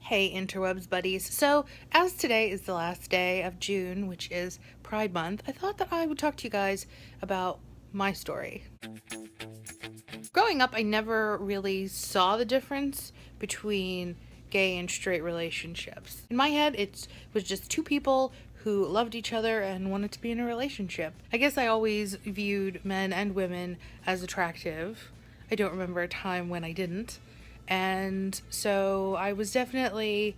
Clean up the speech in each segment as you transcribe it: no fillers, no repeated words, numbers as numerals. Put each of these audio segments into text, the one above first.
Hey Interwebs buddies. So, as today is the last day of June, which is Pride Month, I thought that I would talk to you guys about my story. Growing up, I never really saw the difference between gay and straight relationships. In my head, it was just two people who loved each other and wanted to be in a relationship. I guess I always viewed men and women as attractive. I don't remember a time when I didn't. And so I was definitely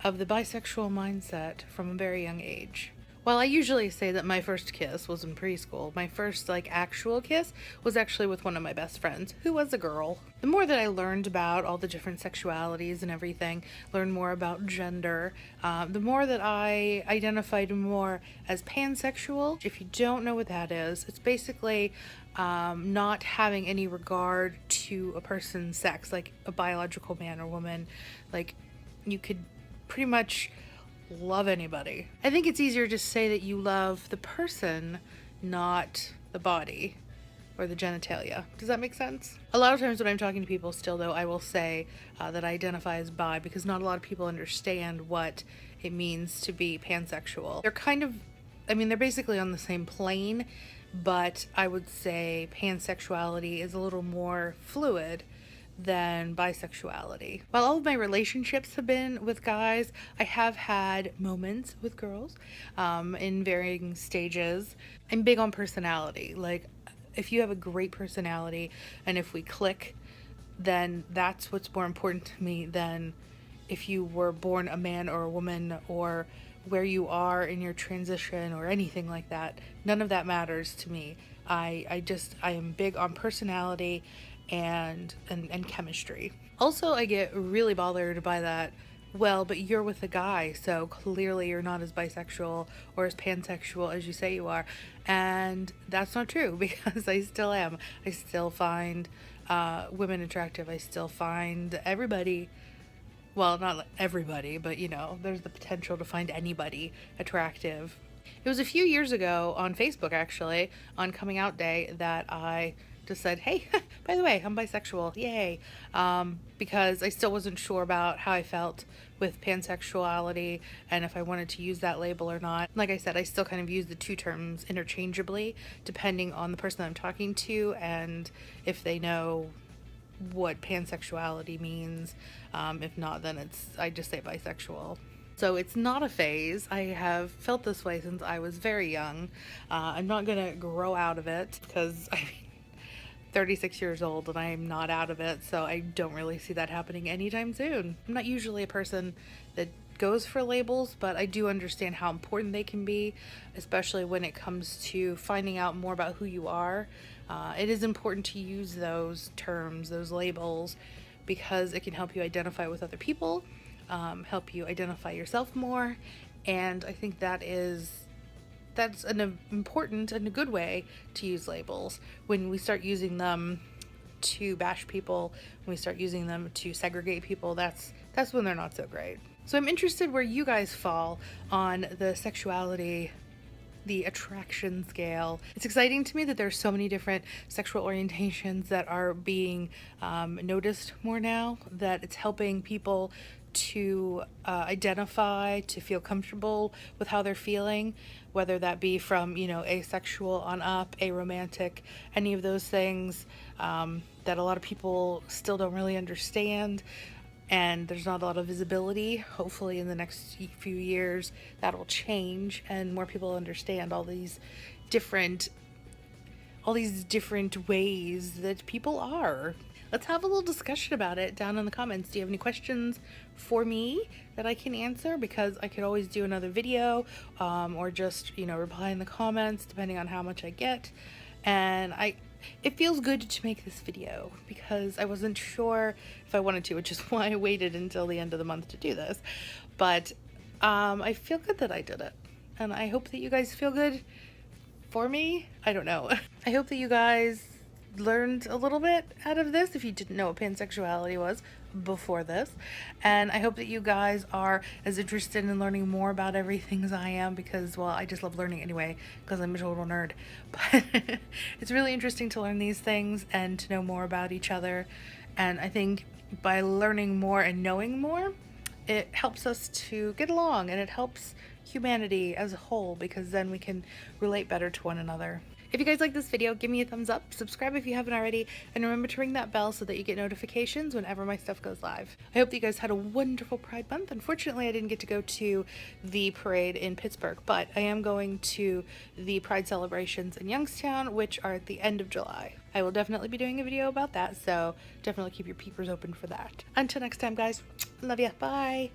of the bisexual mindset from a very young age. While I usually say that my first kiss was in preschool, my first actual kiss was actually with one of my best friends, who was a girl. The more that I learned about all the different sexualities and everything, learned more about gender, the more that I identified more as pansexual. If you don't know what that is, it's basically not having any regard to a person's sex, like a biological man or woman. Like, you could pretty much love anybody. I think it's easier to say that you love the person, not the body or the genitalia. Does that make sense? A lot of times when I'm talking to people still, though, I will say that I identify as bi because not a lot of people understand what it means to be pansexual. They're basically on the same plane, but I would say pansexuality is a little more fluid than bisexuality. While all of my relationships have been with guys, I have had moments with girls in varying stages. I'm big on personality. Like, if you have a great personality and if we click, then that's what's more important to me than if you were born a man or a woman or where you are in your transition or anything like that. None of that matters to me. I am big on personality and chemistry. Also, I get really bothered by that. Well, but you're with a guy, so clearly you're not as bisexual or as pansexual as you say you are. And that's not true because I still am. I still find women attractive. I still find everybody, well, not everybody, but there's the potential to find anybody attractive. It was a few years ago on Facebook, actually, on Coming Out Day, that I just said, hey, by the way, I'm bisexual, yay, because I still wasn't sure about how I felt with pansexuality and if I wanted to use that label or not. Like I said, I still kind of use the two terms interchangeably, depending on the person that I'm talking to and if they know what pansexuality means. If not, then I just say bisexual. So it's not a phase. I have felt this way since I was very young. I'm not gonna grow out of it because I'm 36 years old and I'm not out of it, so I don't really see that happening anytime soon. I'm not usually a person that goes for labels, but I do understand how important they can be, especially when it comes to finding out more about who you are. It is important to use those terms, those labels, because it can help you identify with other people, help you identify yourself more, and I think that's an important and a good way to use labels. When we start using them to bash people, when we start using them to segregate people, that's when they're not so great. So I'm interested where you guys fall on the sexuality, the attraction scale. It's exciting to me that there's so many different sexual orientations that are being noticed more now, that it's helping people to identify, to feel comfortable with how they're feeling, whether that be from, asexual on up, aromantic, any of those things that a lot of people still don't really understand. And there's not a lot of visibility. Hopefully in the next few years that'll change and more people understand all these different ways that people are. Let's have a little discussion about it down in the comments. Do you have any questions for me that I can answer? Because I could always do another video or just, reply in the comments depending on how much I get. And it feels good to make this video because I wasn't sure if I wanted to, which is why I waited until the end of the month to do this. But I feel good that I did it. And I hope that you guys feel good for me. I don't know. I hope that you guys learned a little bit out of this if you didn't know what pansexuality was before this, and I hope that you guys are as interested in learning more about everything as I am, because, well, I just love learning anyway because I'm a total nerd. But it's really interesting to learn these things and to know more about each other, and I think by learning more and knowing more, it helps us to get along, and it helps humanity as a whole, because then we can relate better to one another. If you guys like this video, give me a thumbs up, subscribe if you haven't already, and remember to ring that bell so that you get notifications whenever my stuff goes live. I hope that you guys had a wonderful Pride Month. Unfortunately, I didn't get to go to the parade in Pittsburgh, but I am going to the Pride celebrations in Youngstown, which are at the end of July. I will definitely be doing a video about that, so definitely keep your peepers open for that. Until next time, guys, love ya, bye!